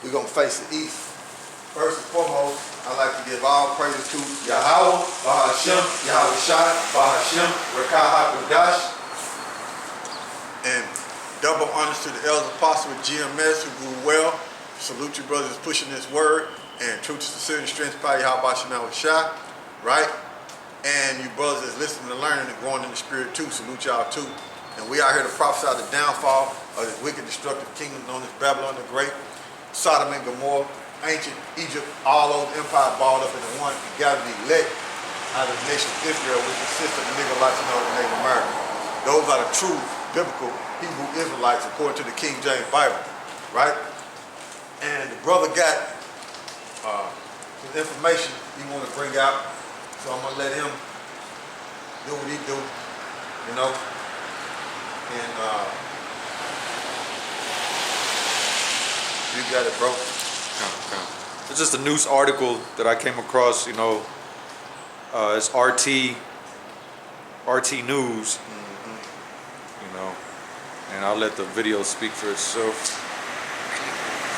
We're going to face the east. First and foremost, I'd like to give all praises to Yahawah, YAHAWASHI, YAHAWASHI, YAHAWASHI, and double honors to the elders apostle of GMS who grew well. Salute you brothers pushing this word, and truth to sincerity, strength, power, YAHAWASHI, right? And you brothers that's listening and learning and growing in the spirit too, salute y'all too. And we out here to prophesy the downfall of this wicked, destructive kingdom known as Babylon the Great, Sodom and Gomorrah, ancient Egypt, all those empires balled up into one, and got to be let out of the nation of Israel, which consists of the Negroites and the Native Americans. Those are the true biblical Hebrew Israelites according to the King James Bible, right? And the brother got some information he want to bring out, so I'm going to let him do what he do, you know. And you got it, bro. It's just a news article that I came across, you know. It's RT News, you know, and I'll let the video speak for itself.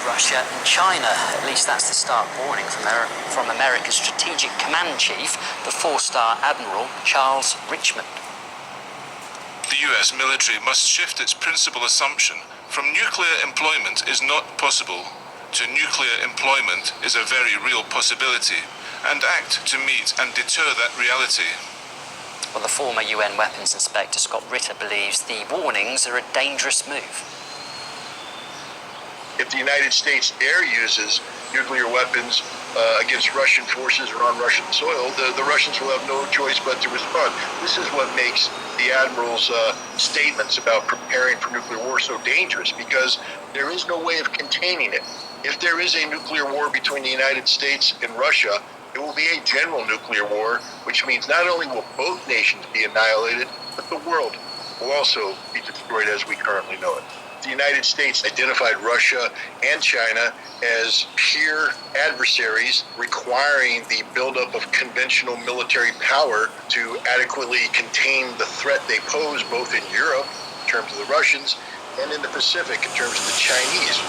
Russia and China, at least that's the stark warning from America's Strategic Command Chief, the 4-star Admiral Charles Richmond. The US military must shift its principal assumption from nuclear employment is not possible to nuclear employment is a very real possibility, and act to meet and deter that reality. Well, the former UN weapons inspector Scott Ritter believes the warnings are a dangerous move. If the United States air uses nuclear weapons against Russian forces or on Russian soil, the Russians will have no choice but to respond. This is what makes the Admiral's statements about preparing for nuclear war so dangerous, because there is no way of containing it. If there is a nuclear war between the United States and Russia, it will be a general nuclear war, which means not only will both nations be annihilated, but the world will also be destroyed as we currently know it. The United States identified Russia and China as peer adversaries, requiring the buildup of conventional military power to adequately contain the threat they pose both in Europe, in terms of the Russians, and in the Pacific, in terms of the Chinese.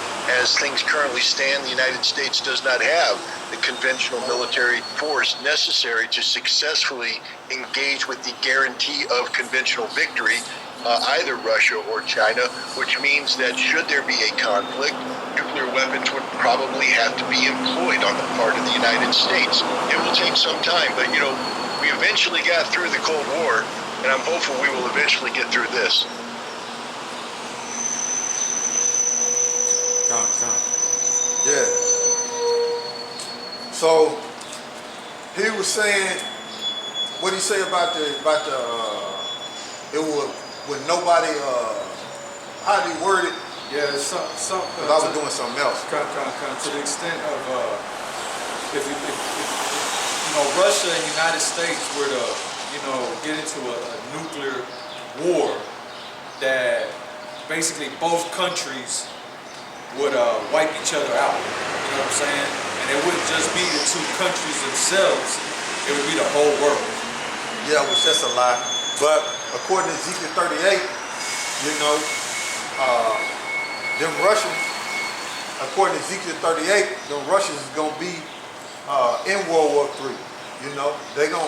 As things currently stand, the United States does not have the conventional military force necessary to successfully engage with the guarantee of conventional victory, either Russia or China, which means that should there be a conflict, nuclear weapons would probably have to be employed on the part of the United States. It will take some time, but you know, we eventually got through the Cold War, and I'm hopeful we will eventually get through this. Yeah. So he was saying, what he say about the it would nobody how did he word it? Yeah, it's some Because I was doing something else. To the extent of if you know, Russia and the United States were to, you know, get into a nuclear war, that basically both countries would wipe each other out. You know what I'm saying? And it wouldn't just be the two countries themselves, it would be the whole world. Yeah, which that's a lie. But according to Ezekiel 38, you know, them Russians, according to Ezekiel 38, them Russians is gonna be in World War III. You know, they gonna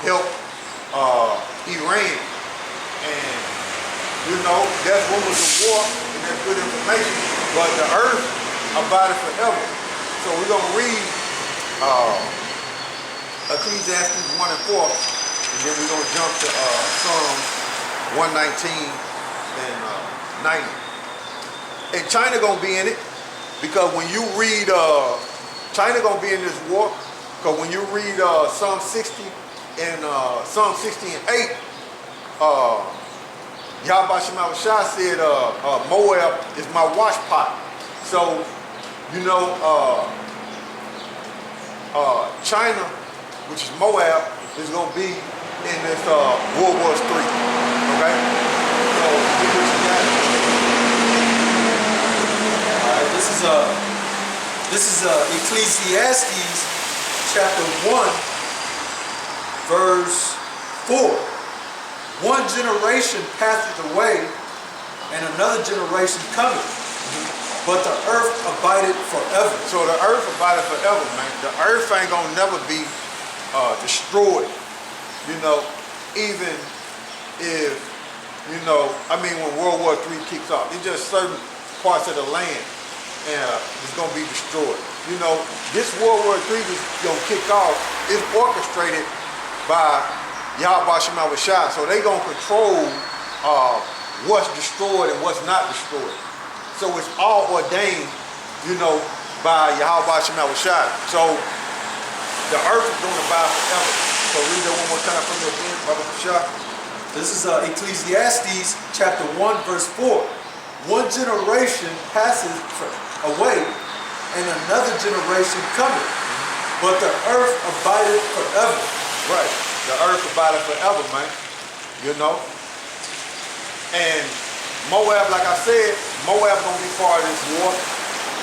help Iran, and you know, that's rumors of war, and that's good information. But the earth about it forever. So we're gonna read Ecclesiastes 1 and 4, and then we're gonna jump to Psalms 119 and 90. And China gonna be in it, because when you read China gonna be in this war, because when you read Psalm 60 and Psalm 60 and 8, YAHAWASHI said Moab is my wash pot. So you know, China, which is Moab, is gonna be in this World War III. Okay, so look what you got. This is Ecclesiastes chapter 1, verse 4. One generation passeth away, and another generation cometh, but the earth abided forever. So the earth abided forever, man. The earth ain't gonna never be destroyed. You know, even if, you know, I mean, when World War III kicks off, it's just certain parts of the land is gonna be destroyed. You know, this World War III is gonna kick off. It's orchestrated by YAHAWASHI. So they gonna control what's destroyed and what's not destroyed. So it's all ordained, you know, by YAHAWASHI. So the earth is gonna abide forever. So read that one more time from your book, Brother Shah. This is Ecclesiastes chapter 1, verse 4. One generation passes away, and another generation cometh, but the earth abideth forever. Right. The earth abideth forever, man. You know? And Moab, like I said, Moab gonna be part of this war.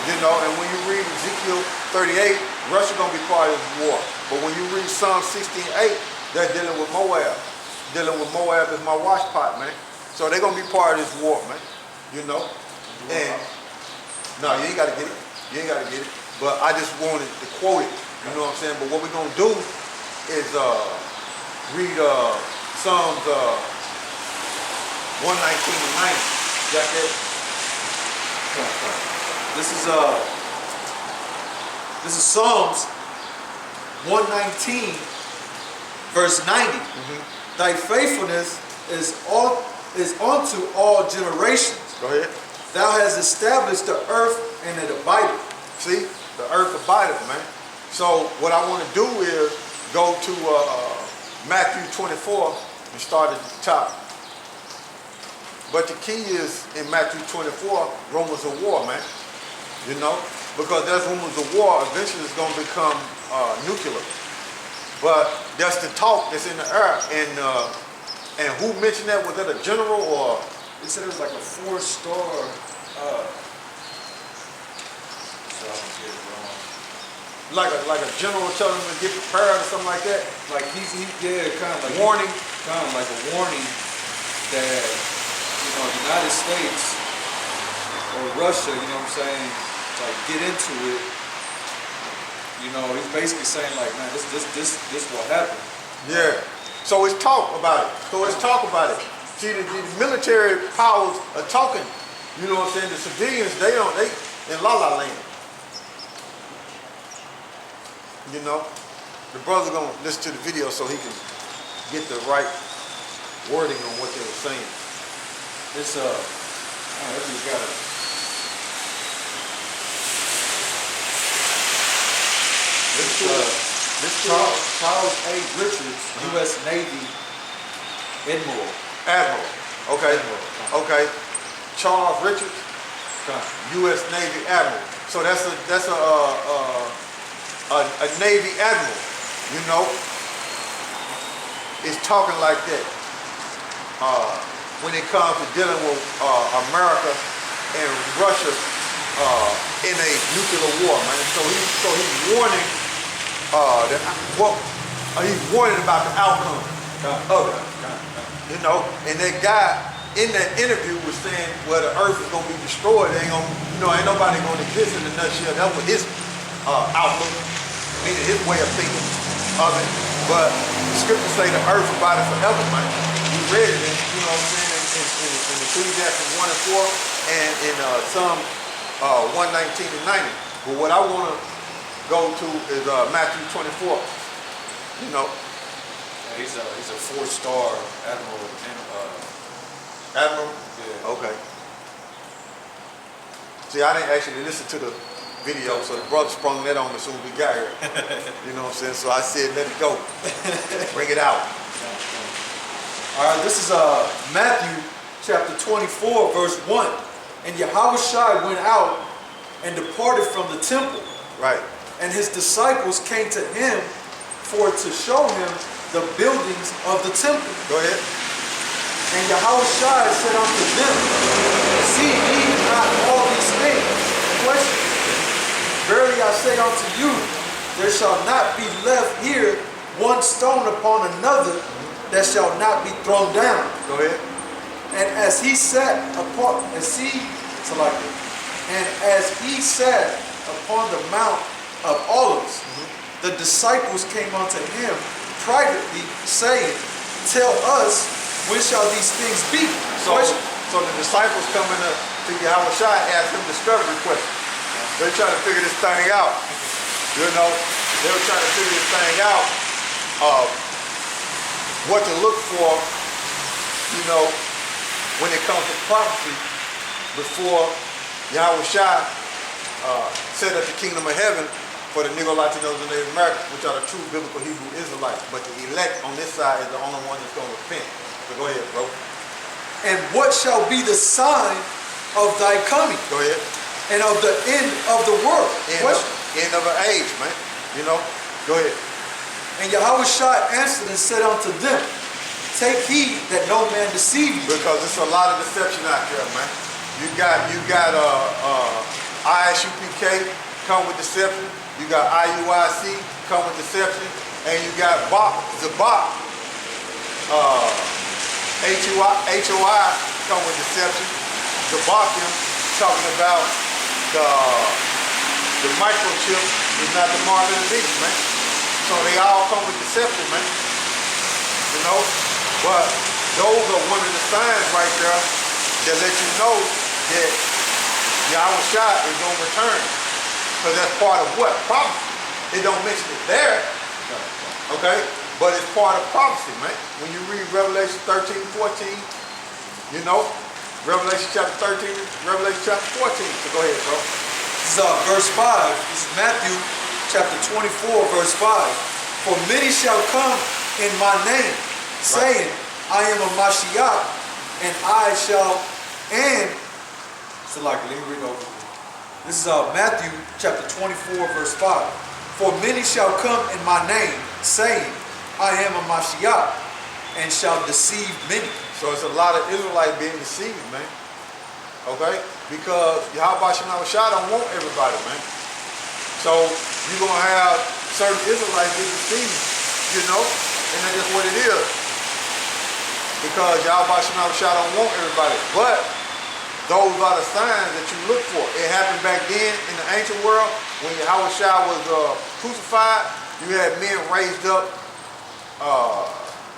You know, and when you read Ezekiel 38, Russia gonna be part of this war. But when you read Psalm 16:8, they're dealing with Moab. Dealing with Moab is my wash pot, man. So they're gonna be part of this war, man. You know? And no, you ain't gotta get it. You ain't gotta get it. But I just wanted to quote it. You know what I'm saying? But what we're gonna do is read Psalms 119 and 90. Got that? This is Psalms 119, verse 90. Thy faithfulness is unto all generations. Go ahead. Thou hast established the earth, and it abideth. See, the earth abideth, man. So what I want to do is go to Matthew 24 and start at the top. But the key is in Matthew 24, rumors of war, man. You know, because there's rumors of war. Eventually, it's going to become nuclear. But that's the talk that's in the air. And who mentioned that? Was that a general or? They said it was like a 4-star. So I don't get it wrong. Like a general telling them to get prepared or something like that. Like yeah, kind of like warning. Kind of like a warning that, you know, the United States or Russia, you know what I'm saying, like get into it. You know, he's basically saying like, man, this what happened. Yeah. So it's talk about it. See, the military powers are talking. You know what I'm saying? The civilians, they in la la land. You know, the brother gonna listen to the video so he can get the right wording on what they were saying. It's you got it. Charles A. Richards, U.S. Navy Admiral. Okay. Okay. Charles Richards, U.S. Navy Admiral. So that's a Navy Admiral, you know, is talking like that when it comes to dealing with America and Russia in a nuclear war, man. So he's warning he's warning about the outcome of it. You know, and that guy in that interview was saying, well, the earth is gonna be destroyed. Ain't nobody gonna exist in a nutshell. That was his outlook, meaning his way of thinking of it. But the scriptures say the earth abideth forever, man. We read it, you know what I'm saying, in Ecclesiastes 1 and 4 and in Psalm 119 and 90. But what I want to go to is Matthew 24. You know. Yeah, he's a 4-star admiral. Admiral? Yeah. Okay. See, I didn't actually listen to the video, so the brother sprung that on as soon as we got here. You know what I'm saying? So I said, let it go. Bring it out. All right, this is Matthew chapter 24, verse 1. And Yahawashi went out and departed from the temple. Right. And his disciples came to him to show him the buildings of the temple. Go ahead. And Yahawashi said unto them, see ye not all these things? Question. Verily I say unto you, there shall not be left here one stone upon another that shall not be thrown down. Go ahead. And as he sat apart, and see, so like And as he sat upon the Mount of Olives, the disciples came unto him privately, saying, Tell us, when shall these things be? So the disciples coming to Yahawashi asked him discovery questions. They're trying to figure this thing out. You know, they were trying to figure this thing out what to look for, you know, when it comes to prophecy before Yahawashi set up the kingdom of heaven for the Negro, Latinos, and Native Americans, which are the true biblical Hebrew Israelites. But the elect on this side is the only one that's going to repent. So go ahead, bro. And what shall be the sign of thy coming? Go ahead. And of the end of the world? End of an age, man. You know, go ahead. And Yahawashi answered and said unto them, Take heed that no man deceive you. Because there's a lot of deception out there, man. You got ISUPK come with deception. You got IUIC come with deception, and you got Zabak, HOI come with deception. Zabakim talking about the microchip is not the mark of the beast, man. So they all come with deception, man. You know, but those are one of the signs right there that let you know that Yahawashi is going to return. Because that's part of what? Prophecy. It don't mention it there. Okay? But it's part of prophecy, man. When you read Revelation 13, 14, you know, Revelation chapter 13, Revelation chapter 14. So go ahead, bro. This is verse 5. This is Matthew chapter 24, verse 5. For many shall come in my name, saying, I am a Mashiach, and I shall, and, so like, let me read over. This is Matthew chapter 24, verse 5. For many shall come in my name, saying, I am a Mashiach, and shall deceive many. So it's a lot of Israelites being deceived, man. Okay? Because Yahawashi don't want everybody, man. So you're going to have certain Israelites get deceived, you know? And that's just what it is. Because Yahawashi don't want everybody. But those are the signs that you look for. It happened back then in the ancient world when Yahawashi was crucified. You had men raised up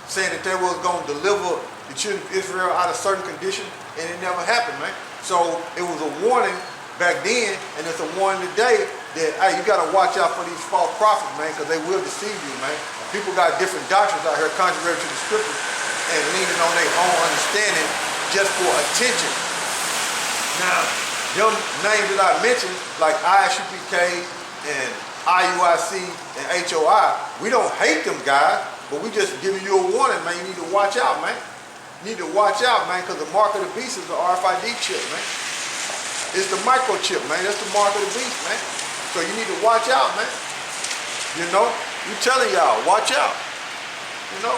saying that they was going to deliver the children of Israel out of certain conditions, and it never happened, man. So it was a warning back then, and it's a warning today that, hey, you got to watch out for these false prophets, man, because they will deceive you, man. People got different doctrines out here contrary to the scriptures and leaning on their own understanding just for attention. Now, them names that I mentioned, like ISUPK and IUIC and HOI, we don't hate them guys, but we just giving you a warning, man. You need to watch out, man. You need to watch out, man, because the mark of the beast is the RFID chip, man. It's the microchip, man. That's the mark of the beast, man. So you need to watch out, man. You know? You telling y'all, watch out. You know?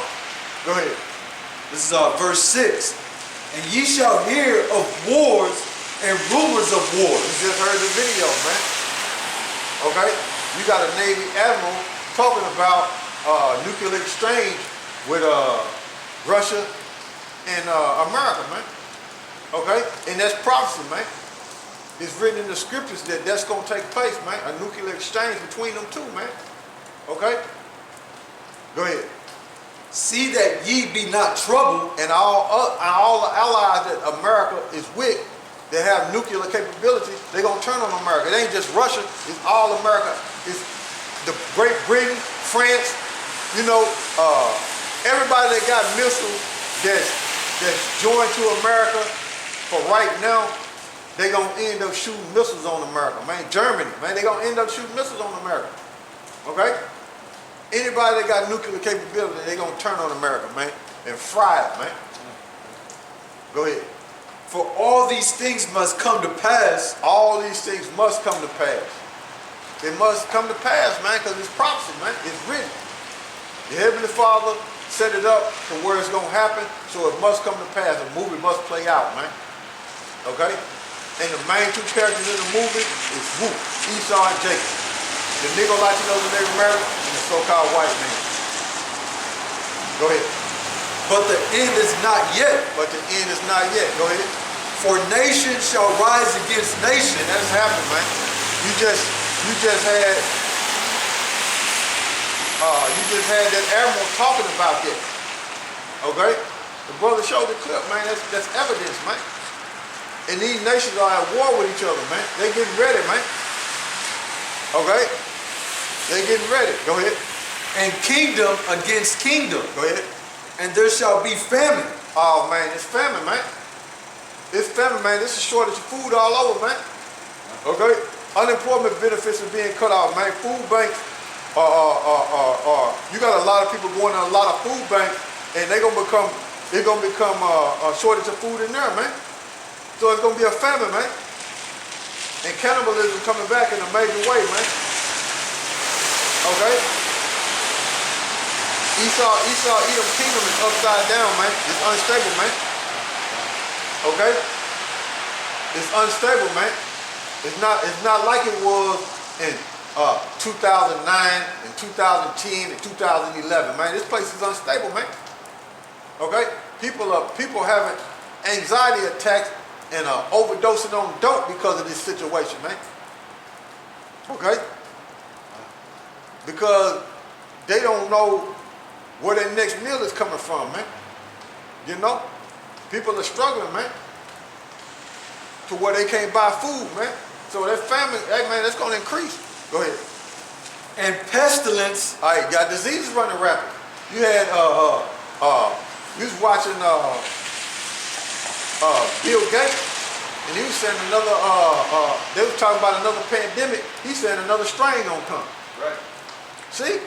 Go ahead. This is verse 6. And ye shall hear of wars and rumors of wars. You just heard the video, man. Okay? You got a Navy admiral talking about nuclear exchange with Russia and America, man. Okay? And that's prophecy, man. It's written in the scriptures that that's going to take place, man. A nuclear exchange between them two, man. Okay? Go ahead. See that ye be not troubled. And all the allies that America is with that have nuclear capability, they're going to turn on America. It ain't just Russia. It's all America. It's the Great Britain, France, you know, everybody that got missiles that's joined to America for right now, they're going to end up shooting missiles on America, man. Germany, man, they're going to end up shooting missiles on America. Okay? Anybody that got nuclear capability, they're going to turn on America, man, and fry it, man. Go ahead. For all these things must come to pass. All these things must come to pass. It must come to pass, man, because it's prophecy, man. It's written. The Heavenly Father set it up to where it's going to happen, so it must come to pass. The movie must play out, man. Okay? And the main two characters in the movie is Esau and Jacob. The Negro, Latinos, and Native Americans, and the so-called white man. Go ahead. But the end is not yet. But the end is not yet. Go ahead. For nation shall rise against nation. And that's happened, man. You just had that admiral talking about this. Okay? The brother showed the clip, man. That's evidence, man. And these nations are at war with each other, man. They getting ready, man. Okay? They getting ready. Go ahead. And kingdom against kingdom. Go ahead. And there shall be famine. Oh, man, it's famine, man. It's famine, man. This is shortage of food all over, man. Okay? Unemployment benefits are being cut off, man. Food banks you got a lot of people going to a lot of food banks, and it's gonna become a shortage of food in there, man. So it's gonna be a famine, man. And cannibalism coming back in a major way, man. Okay? Edom kingdom is upside down, man. It's unstable, man. Okay? It's unstable, man. It's not like it was in 2009 and 2010 and 2011, man. This place is unstable, man. Okay? People having anxiety attacks and overdosing on dope because of this situation, man. Okay? Because they don't know where their next meal is coming from, man. You know? People are struggling, man, to where they can't buy food, man. So that famine, hey, man, that's going to increase. Go ahead. And pestilence. All right, got diseases running rapid. You had, you was watching Bill Gates, and he was saying another, they was talking about another pandemic. He's saying another strain gonna come. Right. See?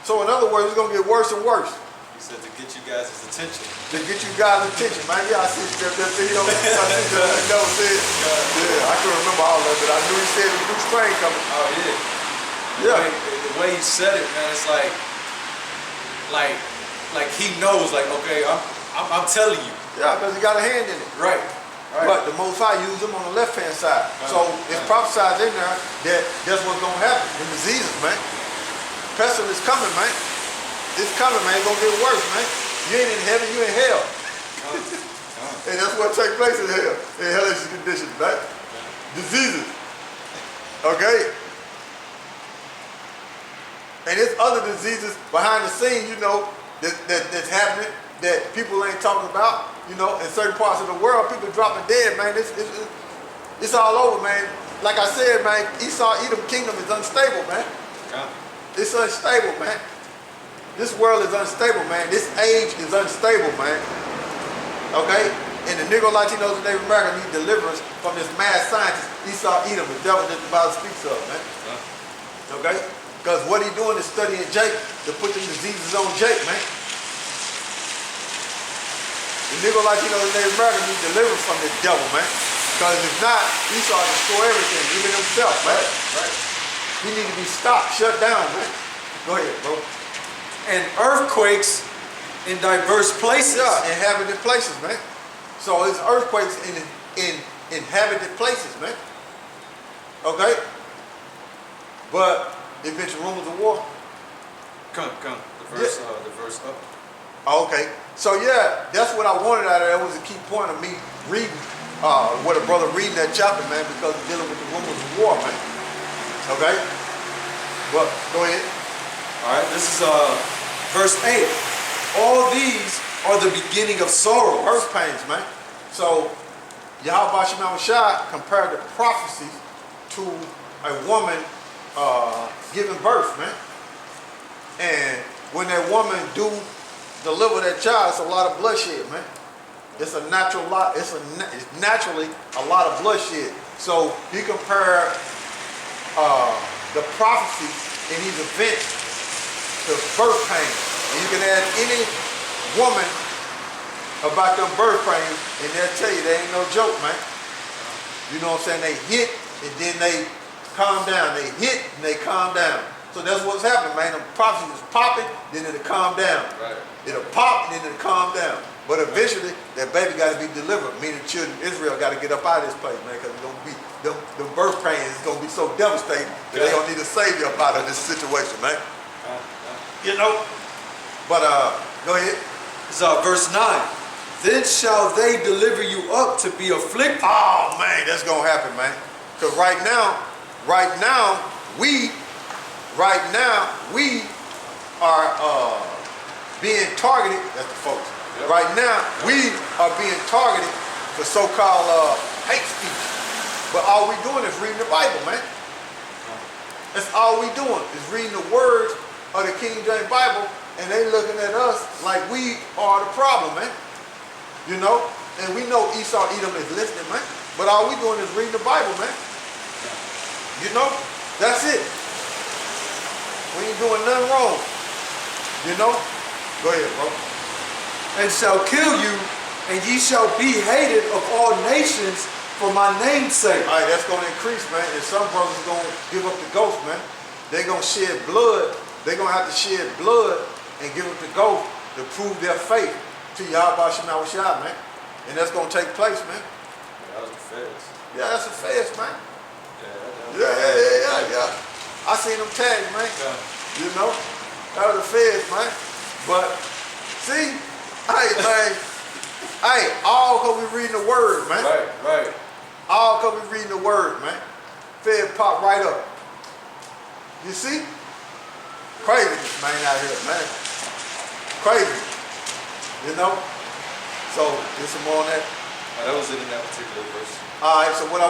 So in other words, it's gonna get worse and worse. He said to get you guys' attention. To get you guys' attention, man. Yeah, I see that video. I see that never said. Yeah, I couldn't remember all of it, but I knew he said a new strain coming. Oh, yeah. Yeah. The way he said it, man, it's like he knows, like, okay, I'm telling you. Yeah, because he got a hand in it. Right. But the Most High used them on the left-hand side. So it's prophesied in there that that's what's going to happen. The diseases, man. Pestilence coming, man. It's coming, man. It's going to get worse, man. You ain't in heaven, you in hell. And that's what takes place in hell. In hellish conditions, man. Diseases. Okay? And there's other diseases behind the scenes, you know, that's happening that people ain't talking about. You know, in certain parts of the world, people dropping dead, man. It's all over, man. Like I said, man, Edom kingdom is unstable, man. Yeah. It's unstable, man. This world is unstable, man. This age is unstable, man. Okay? And the Negro, Latinos, and Native Americans need deliverance from this mad scientist, Edom, the devil that the Bible speaks of, man. Yeah. Okay? Because what he doing is studying Jake to put the diseases on Jake, man. The Negro, Latino, and Native Americans need deliverance from this devil, man. Because if not, Esau will destroy everything, even himself, man. Right. He need to be stopped, shut down, man. Go ahead, bro. And earthquakes in diverse places. Yeah, inhabited places, man. So it's earthquakes in inhabited places, man. Okay? But eventual rumors of war. Come. The verse up. Okay. So yeah, that's what I wanted out of that. Was a key point of me reading what a brother reading that chapter, man, because it's dealing with the rumors of war, man. Okay? But go ahead. Alright, this is verse 8. All these are the beginning of sorrow. Birth pains, man. So YAHAWASHI compared the prophecies to a woman giving birth, man. And when that woman do deliver that child, it's a lot of bloodshed, man. It's a natural lot. It's naturally a lot of bloodshed. So he compared the prophecies in these events to birth pains. And you can ask any woman about them birth pains, and they'll tell you they ain't no joke, man. You know what I'm saying? They hit and then they calm down. They hit and they calm down. So that's what's happening, man. The prophecy is popping, then it'll calm down. Right. It'll pop and then it'll calm down. But eventually, that baby got to be delivered. Meaning, children of Israel got to get up out of this place, man, because it's gonna be the birth pains is gonna be so devastating that they don't need a savior up out of this situation, man. You know. But go ahead. It's verse 9. then shall they deliver you up to be afflicted. Oh man, that's gonna happen, man. Cause right now, we are being targeted. That's the folks. Yep. Right now, we are being targeted for so-called hate speech. But all we doing is reading the Bible, man. That's all we doing is reading the words of the King James Bible, and they looking at us like we are the problem, man. You know, and we know Esau Edom is listening, man. But all we doing is reading the Bible, man. You know, that's it. We ain't doing nothing wrong. You know? Go ahead, bro. And shall kill you, and ye shall be hated of all nations for my name's sake. All right, that's going to increase, man. And some brothers going to give up the ghost, man. They're going to shed blood. They're going to have to shed blood and give up the ghost to prove their faith to YAHAWASHI, man. And that's going to take place, man. That was the feds. Yeah, that's a fast, man. Yeah. Yeah. I seen them tags, man. Yeah. You know, that was the feds, man. But see, hey, man, hey, all because we reading the word, man. Right. All because we reading the word, man. Fed pop right up. You see? Craziness, man, out here, man. Crazy. You know? So, get some more on that. That was it in that particular verse. All right, so what I